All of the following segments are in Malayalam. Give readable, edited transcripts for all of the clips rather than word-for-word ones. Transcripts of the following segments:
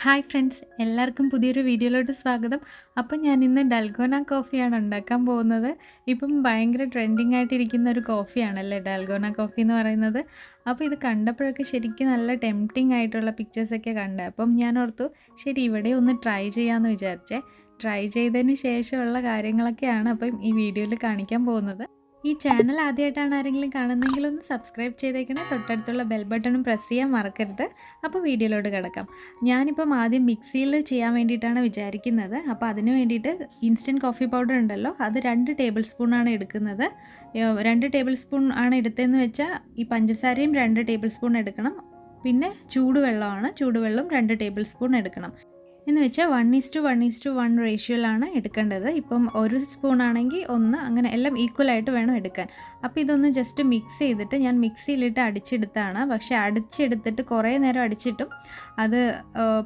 ഹായ് ഫ്രണ്ട്സ്, എല്ലാവർക്കും പുതിയൊരു വീഡിയോയിലോട്ട് സ്വാഗതം. അപ്പം ഞാൻ ഇന്ന് ഡൽഗോന കോഫിയാണ് ഉണ്ടാക്കാൻ പോകുന്നത്. ഇപ്പം ഭയങ്കര ട്രെൻഡിങ് ആയിട്ടിരിക്കുന്ന ഒരു കോഫിയാണല്ലേ ഡൽഗോന കോഫി എന്ന് പറയുന്നത്. അപ്പോൾ ഇത് കണ്ടപ്പോഴൊക്കെ ശരിക്കും നല്ല ടെംപ്റ്റിംഗ് ആയിട്ടുള്ള പിക്ചേഴ്സൊക്കെ കണ്ടത്. അപ്പം ഞാൻ ഓർത്തു ശരി ഇവിടെ ഒന്ന് ട്രൈ ചെയ്യാമെന്ന് വിചാരിച്ചേ. ട്രൈ ചെയ്തതിന് ശേഷമുള്ള കാര്യങ്ങളൊക്കെയാണ് അപ്പം ഈ വീഡിയോയിൽ കാണിക്കാൻ പോകുന്നത്. ഈ ചാനൽ ആദ്യമായിട്ടാണ് ആരെങ്കിലും കാണുന്നതെങ്കിൽ ഒന്ന് സബ്സ്ക്രൈബ് ചെയ്തേക്കണേ. തൊട്ടടുത്തുള്ള ബെൽ ബട്ടണും പ്രസ് ചെയ്യാൻ മറക്കരുത്. അപ്പോൾ വീഡിയോയിലോട്ട് കിടക്കാം. ഞാനിപ്പം ആദ്യം മിക്സിയിൽ ചെയ്യാൻ വേണ്ടിയിട്ടാണ് വിചാരിക്കുന്നത്. അപ്പോൾ അതിന് വേണ്ടിയിട്ട് ഇൻസ്റ്റൻറ്റ് കോഫി പൗഡർ ഉണ്ടല്ലോ, അത് 2 ടേബിൾ സ്പൂണാണ് എടുക്കുന്നത്. 2 ടേബിൾ സ്പൂൺ ആണ് എടുത്തതെന്ന് വെച്ചാൽ ഈ പഞ്ചസാരയും 2 ടേബിൾ സ്പൂൺ എടുക്കണം. പിന്നെ ചൂടുവെള്ളമാണ്, ചൂടുവെള്ളം 2 ടേബിൾ സ്പൂൺ എടുക്കണം. എന്ന് വെച്ചാൽ 1:1:1 റേഷ്യോയിലാണ് എടുക്കേണ്ടത്. ഇപ്പം 1 സ്പൂൺ ആണെങ്കിൽ 1, അങ്ങനെ എല്ലാം ഈക്വലായിട്ട് വേണം എടുക്കാൻ. അപ്പോൾ ഇതൊന്ന് ജസ്റ്റ് മിക്സ് ചെയ്തിട്ട് ഞാൻ മിക്സിയിലിട്ട് അടിച്ചെടുത്താണ്. പക്ഷേ അടിച്ചെടുത്തിട്ട് കുറേ നേരം അടിച്ചിട്ടും അത്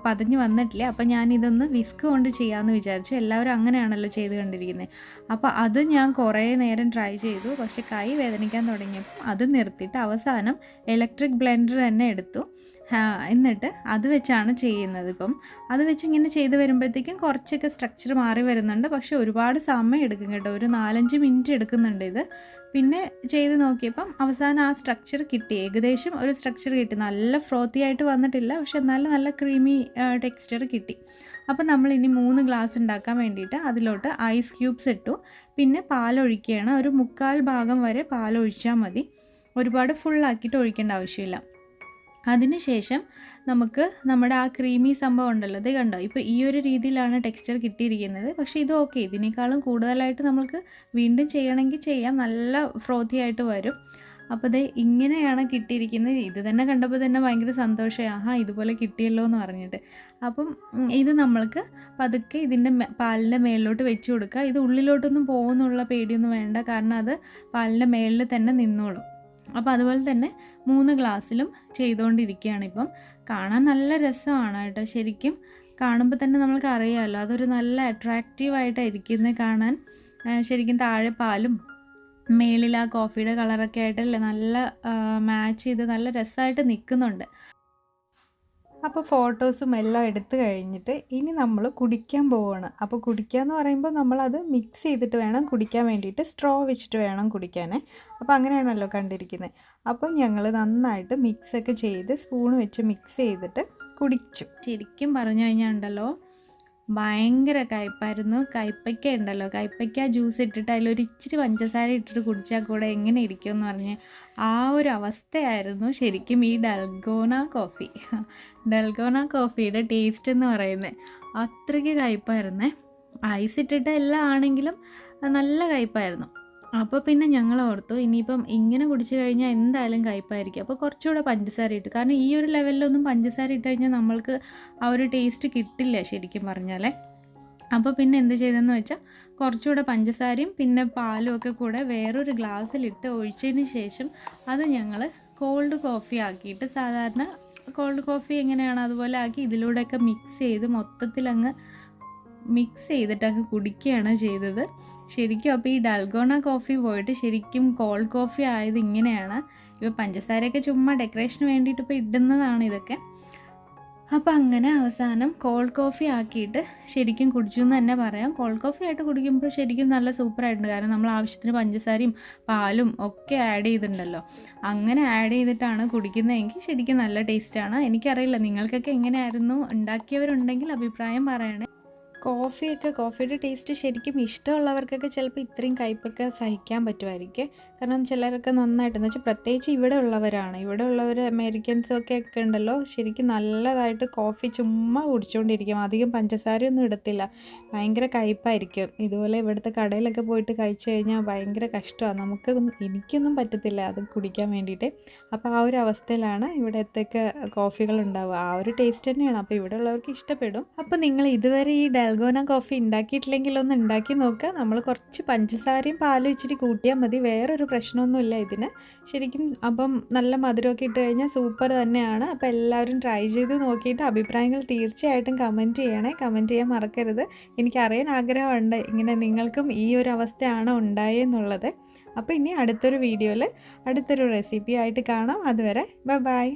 പതഞ്ഞ് വന്നിട്ടില്ല. അപ്പോൾ ഞാനിതൊന്ന് വിസ്ക് കൊണ്ട് ചെയ്യാമെന്ന് വിചാരിച്ചു. എല്ലാവരും അങ്ങനെയാണല്ലോ ചെയ്ത് കണ്ടിരിക്കുന്നത്. അപ്പോൾ അത് ഞാൻ കുറേ നേരം ട്രൈ ചെയ്തു. പക്ഷേ കൈ വേദനിക്കാൻ തുടങ്ങിയപ്പോൾ അത് നിർത്തിയിട്ട് അവസാനം ഇലക്ട്രിക് ബ്ലെൻഡർ തന്നെ എടുത്തു. എന്നിട്ട് അത് വെച്ചാണ് ചെയ്യുന്നത്. ഇപ്പം അത് വെച്ച് ഇങ്ങനെ ചെയ്ത് വരുമ്പോഴത്തേക്കും കുറച്ചൊക്കെ സ്ട്രക്ചർ മാറി വരുന്നുണ്ട്. പക്ഷേ ഒരുപാട് സമയം എടുക്കും കേട്ടോ, ഒരു 4-5 മിനിറ്റ് എടുക്കുന്നുണ്ട് ഇത്. പിന്നെ ചെയ്ത് നോക്കിയപ്പം അവസാനം ആ സ്ട്രക്ചർ കിട്ടി, ഏകദേശം ഒരു സ്ട്രക്ചർ കിട്ടി. നല്ല ഫ്രോത്തി ആയിട്ട് വന്നിട്ടില്ല, പക്ഷെ എന്നാലും നല്ല ക്രീമി ടെക്സ്ചർ കിട്ടി. അപ്പോൾ നമ്മൾ ഇനി 3 ഗ്ലാസ് ഉണ്ടാക്കാൻ വേണ്ടിയിട്ട് അതിലോട്ട് ഐസ് ക്യൂബ്സ് ഇട്ടു. പിന്നെ പാലൊഴിക്കുകയാണ്. ഒരു 1/4 ഭാഗം വരെ പാലൊഴിച്ചാൽ മതി, ഒരുപാട് ഫുള്ളാക്കിയിട്ട് ഒഴിക്കേണ്ട ആവശ്യമില്ല. അതിനുശേഷം നമുക്ക് നമ്മുടെ ആ ക്രീമി സംഭവം ഉണ്ടല്ലോ, ഇത് കണ്ടോ, ഇപ്പോൾ ഈ ഒരു രീതിയിലാണ് ടെക്സ്ചർ കിട്ടിയിരിക്കുന്നത്. പക്ഷേ ഇത് ഓക്കെ, ഇതിനേക്കാളും കൂടുതലായിട്ട് നമുക്ക് വീണ്ടും ചെയ്യണമെങ്കിൽ ചെയ്യാം, നല്ല ഫ്രോത്തി ആയിട്ട് വരും. അപ്പോൾ ഇത് ഇങ്ങനെയാണ് കിട്ടിയിരിക്കുന്നത്. ഇത് തന്നെ കണ്ടപ്പോൾ തന്നെ ഭയങ്കര സന്തോഷമായി, ആഹാ ഇതുപോലെ കിട്ടിയല്ലോ എന്ന് പറഞ്ഞിട്ട്. അപ്പം ഇത് നമ്മൾക്ക് പതുക്കെ ഇതിൻ്റെ പാലിൻ്റെ മേളിലോട്ട് വെച്ച് കൊടുക്കുക. ഇത് ഉള്ളിലോട്ടൊന്നും പോകുന്നുള്ള പേടിയൊന്നും വേണ്ട, കാരണം അത് പാലിൻ്റെ മേളിൽ തന്നെ നിന്നോളും. അപ്പോൾ അതുപോലെ തന്നെ 3 ഗ്ലാസ്സിലും ചെയ്തുകൊണ്ടിരിക്കുകയാണ്. ഇപ്പം കാണാൻ നല്ല രസമാണ് കേട്ടോ, ശരിക്കും കാണുമ്പോൾ തന്നെ നമ്മൾക്ക് അറിയാമല്ലോ, അതൊരു നല്ല അട്രാക്റ്റീവായിട്ടാണ് ഇരിക്കുന്നത് കാണാൻ. ശരിക്കും താഴെ പാലും മേളിൽ ആ കോഫിയുടെ കളറൊക്കെ ആയിട്ടല്ലേ നല്ല മാച്ച് ചെയ്ത് നല്ല രസമായിട്ട് നിൽക്കുന്നുണ്ട്. അപ്പോൾ ഫോട്ടോസും എല്ലാം എടുത്തു കഴിഞ്ഞിട്ട് ഇനി നമ്മൾ കുടിക്കാൻ പോവുകയാണ്. അപ്പോൾ കുടിക്കുക എന്ന് പറയുമ്പോൾ നമ്മളത് മിക്സ് ചെയ്തിട്ട് വേണം കുടിക്കാൻ വേണ്ടിയിട്ട്, സ്ട്രോ വെച്ചിട്ട് വേണം കുടിക്കാൻ. അപ്പോൾ അങ്ങനെയാണല്ലോ കണ്ടിരിക്കുന്നത്. അപ്പം ഞങ്ങൾ നന്നായിട്ട് മിക്സൊക്കെ ചെയ്ത് സ്പൂൺ വെച്ച് മിക്സ് ചെയ്തിട്ട് കുടിച്ചു. ശരിക്കും പറഞ്ഞു കഴിഞ്ഞാൽ ഉണ്ടല്ലോ ഭയങ്കര കയ്പ്പായിരുന്നു. കയ്പ്പയ്ക്ക ഉണ്ടല്ലോ, കയ്പ്പയ്ക്ക ജ്യൂസ് ഇട്ടിട്ട് അതിലൊരു ഇച്ചിരി പഞ്ചസാര ഇട്ടിട്ട് കുടിച്ചാൽ കൂടെ എങ്ങനെ ഇരിക്കുമെന്ന് പറഞ്ഞ് ആ ഒരു അവസ്ഥയായിരുന്നു ശരിക്കും ഈ ഡൽഗോന കോഫി. ഡൽഗോന കോഫിയുടെ ടേസ്റ്റ് എന്ന് പറയുന്നത് അത്രയ്ക്ക് കയ്പ്പായിരുന്നേ. ഐസ് ഇട്ടിട്ട് എല്ലാം ആണെങ്കിലും നല്ല കയ്പ്പായിരുന്നു. അപ്പോൾ പിന്നെ ഞങ്ങൾ ഓർത്തു ഇനിയിപ്പം ഇങ്ങനെ കുടിച്ചു കഴിഞ്ഞാൽ എന്തായാലും കയ്പ്പായിരിക്കും, അപ്പോൾ കുറച്ചുകൂടെ പഞ്ചസാര ഇട്ടു. കാരണം ഈ ഒരു ലെവലിലൊന്നും പഞ്ചസാര ഇട്ട് കഴിഞ്ഞാൽ നമ്മൾക്ക് ആ ഒരു ടേസ്റ്റ് കിട്ടില്ല ശരിക്കും പറഞ്ഞാലേ. അപ്പോൾ പിന്നെ എന്ത് ചെയ്തെന്ന് വെച്ചാൽ കുറച്ചുകൂടെ പഞ്ചസാരയും പിന്നെ പാലും ഒക്കെ കൂടെ വേറൊരു ഗ്ലാസ്സിലിട്ട് ഒഴിച്ചതിന് ശേഷം അത് ഞങ്ങൾ കോൾഡ് കോഫി ആക്കിയിട്ട്, സാധാരണ കോൾഡ് കോഫി എങ്ങനെയാണ് അതുപോലെ ആക്കി ഇതിലൂടെയൊക്കെ മിക്സ് ചെയ്ത് മൊത്തത്തിലങ്ങ് മിക്സ് ചെയ്തിട്ടങ്ങ് കുടിക്കുകയാണ് ചെയ്തത് ശരിക്കും. അപ്പോൾ ഈ ഡൽഗോണ കോഫി പോയിട്ട് ശരിക്കും കോൾഡ് കോഫി ആയത് ഇങ്ങനെയാണ്. ഇപ്പോൾ പഞ്ചസാരയൊക്കെ ചുമ്മാ ഡെക്കറേഷന് വേണ്ടിയിട്ട് ഇപ്പോൾ ഇടുന്നതാണ് ഇതൊക്കെ. അപ്പോൾ അങ്ങനെ അവസാനം കോൾഡ് കോഫി ആക്കിയിട്ട് ശരിക്കും കുടിച്ചു എന്ന് തന്നെ പറയാം. കോൾഡ് കോഫി ആയിട്ട് കുടിക്കുമ്പോൾ ശരിക്കും നല്ല സൂപ്പറായിട്ടുണ്ട്, കാരണം നമ്മൾ ആവശ്യത്തിന് പഞ്ചസാരയും പാലും ഒക്കെ ആഡ് ചെയ്തിട്ടുണ്ടല്ലോ. അങ്ങനെ ആഡ് ചെയ്തിട്ടാണ് കുടിക്കുന്നതെങ്കിൽ ശരിക്കും നല്ല ടേസ്റ്റാണ്. എനിക്കറിയില്ല നിങ്ങൾക്കൊക്കെ എങ്ങനെയായിരുന്നു, ഉണ്ടാക്കിയവരുണ്ടെങ്കിൽ അഭിപ്രായം പറയണേ. കോഫിയുടെ ടേസ്റ്റ് ശരിക്കും ഇഷ്ടമുള്ളവർക്കൊക്കെ ചിലപ്പോൾ ഇത്രയും കയ്പ്പൊക്കെ സഹിക്കാൻ പറ്റുമായിരിക്കും. കാരണം ചിലരൊക്കെ നന്നായിട്ടെന്ന് വെച്ചാൽ പ്രത്യേകിച്ച് ഇവിടെ ഉള്ളവർ അമേരിക്കൻസൊക്കെ ഉണ്ടല്ലോ, ശരിക്കും നല്ലതായിട്ട് കോഫി ചുമ്മാ കുടിച്ചുകൊണ്ടിരിക്കും, അധികം പഞ്ചസാരയൊന്നും ഇടത്തില്ല, ഭയങ്കര കയ്പ്പായിരിക്കും. ഇതുപോലെ ഇവിടുത്തെ കടയിലൊക്കെ പോയിട്ട് കഴിച്ചു കഴിഞ്ഞാൽ ഭയങ്കര കഷ്ടമാണ്, എനിക്കൊന്നും പറ്റത്തില്ല അത് കുടിക്കാൻ വേണ്ടിയിട്ട്. അപ്പോൾ ആ ഒരു അവസ്ഥയിലാണ് ഇവിടത്തേക്ക് കോഫികൾ ഉണ്ടാവുക. ആ ഒരു ടേസ്റ്റ് തന്നെയാണ്, അപ്പോൾ ഇവിടെ ഉള്ളവർക്ക് ഇഷ്ടപ്പെടും. അപ്പോൾ നിങ്ങൾ ഇതുവരെ ഈ ഡൽഗോന കോഫി ഉണ്ടാക്കിയിട്ടില്ലെങ്കിൽ ഒന്ന് ഉണ്ടാക്കി നോക്കുക. നമ്മൾ കുറച്ച് പഞ്ചസാരയും പാലും ഇച്ചിരി കൂട്ടിയാൽ മതി, വേറൊരു പ്രശ്നമൊന്നുമില്ല ഇതിന് ശരിക്കും. അപ്പം നല്ല മധുരമൊക്കെ ഇട്ട് കഴിഞ്ഞാൽ സൂപ്പർ തന്നെയാണ്. അപ്പോൾ എല്ലാവരും ട്രൈ ചെയ്ത് നോക്കിയിട്ട് അഭിപ്രായങ്ങൾ തീർച്ചയായിട്ടും കമൻറ്റ് ചെയ്യണേ. കമൻറ്റ് ചെയ്യാൻ മറക്കരുത്. എനിക്കറിയാൻ ആഗ്രഹമുണ്ട് ഇങ്ങനെ നിങ്ങൾക്കും ഈ ഒരു അവസ്ഥയാണോ ഉണ്ടായെന്നുള്ളത്. അപ്പോൾ ഇനി അടുത്തൊരു വീഡിയോയിൽ അടുത്തൊരു റെസിപ്പി ആയിട്ട് കാണാം. അതുവരെ ബൈ.